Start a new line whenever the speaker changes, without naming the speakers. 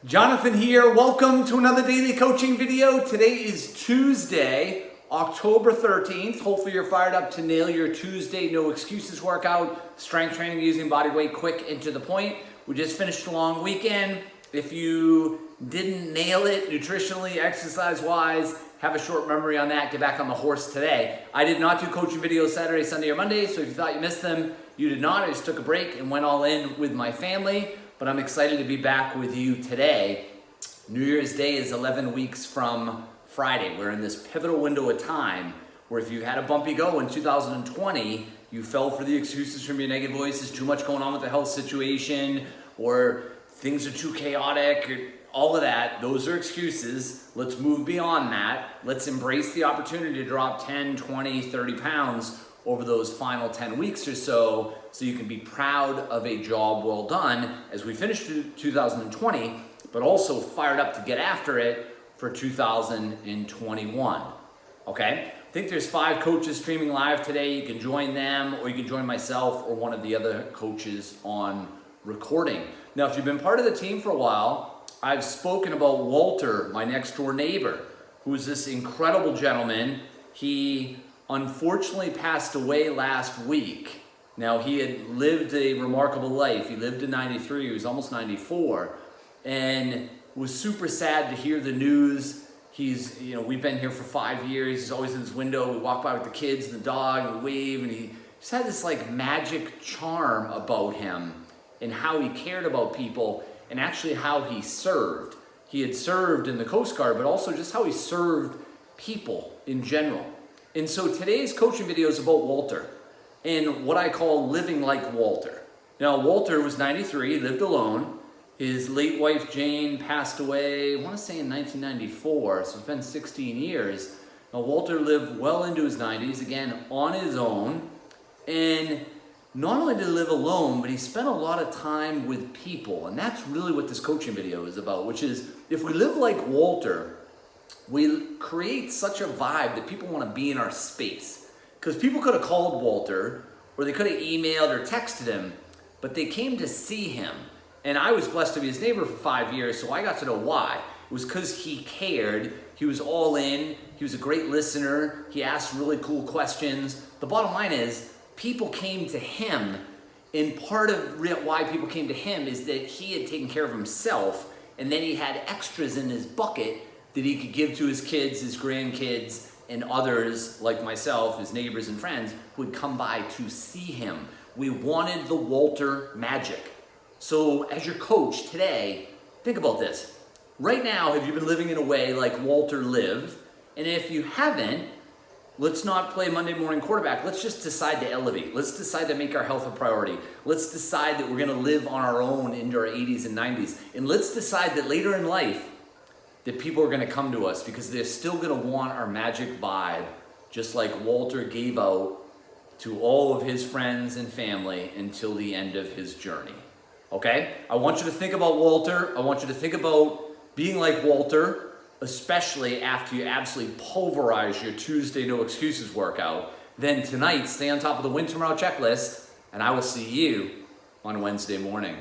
Jonathan here. Welcome to another daily coaching video. Today is Tuesday, October 13th. Hopefully you're fired up to nail your Tuesday no excuses workout, strength training using body weight, quick and to the point. We just finished a long weekend. If you didn't nail it nutritionally, exercise-wise, have a short memory on that, get back on the horse today. I did not do coaching videos Saturday, Sunday, or Monday, so if you thought you missed them, you did not. I just took a break and went all in with my family. But I'm excited to be back with you today. New Year's Day is 11 weeks from Friday. We're in this pivotal window of time where if you had a bumpy go in 2020, you fell for the excuses from your negative voices, too much going on with the health situation, or things are too chaotic, or all of that. Those are excuses. Let's move beyond that. Let's embrace the opportunity to drop 10, 20, 30 pounds over those final 10 weeks or so you can be proud of a job well done as we finish 2020, but also fired up to get after it for 2021, okay? I think there's 5 coaches streaming live today. You can join them, or you can join myself or one of the other coaches on recording. Now, if you've been part of the team for a while, I've spoken about Walter, my next door neighbor, who is this incredible gentleman. He unfortunately passed away last week. Now, he had lived a remarkable life. He lived to 93, he was almost 94, and was super sad to hear the news. We've been here for 5 years. He's always in his window. We walk by with the kids and the dog, and we wave, and he just had this like magic charm about him and how he cared about people and actually how he served. He had served in the Coast Guard, but also just how he served people in general. And so today's coaching video is about Walter and what I call living like Walter. Now, Walter was 93, lived alone. His late wife, Jane, passed away, I want to say in 1994, so it's been 16 years. Now, Walter lived well into his 90s, again, on his own. And not only did he live alone, but he spent a lot of time with people. And that's really what this coaching video is about, which is if we live like Walter, we create such a vibe that people want to be in our space. Because people could have called Walter, or they could have emailed or texted him, but they came to see him. And I was blessed to be his neighbor for 5 years, so I got to know why. It was because he cared, he was all in, he was a great listener, he asked really cool questions. The bottom line is, people came to him, and part of why people came to him is that he had taken care of himself, and then he had extras in his bucket that he could give to his kids, his grandkids, and others like myself, his neighbors and friends, who would come by to see him. We wanted the Walter magic. So as your coach today, think about this. Right now, have you been living in a way like Walter lived? And if you haven't, let's not play Monday morning quarterback. Let's just decide to elevate. Let's decide to make our health a priority. Let's decide that we're gonna live on our own into our 80s and 90s. And let's decide that later in life, that people are gonna come to us because they're still gonna want our magic vibe, just like Walter gave out to all of his friends and family until the end of his journey, okay? I want you to think about Walter. I want you to think about being like Walter, especially after you absolutely pulverize your Tuesday no excuses workout. Then tonight, stay on top of the win tomorrow checklist, and I will see you on Wednesday morning.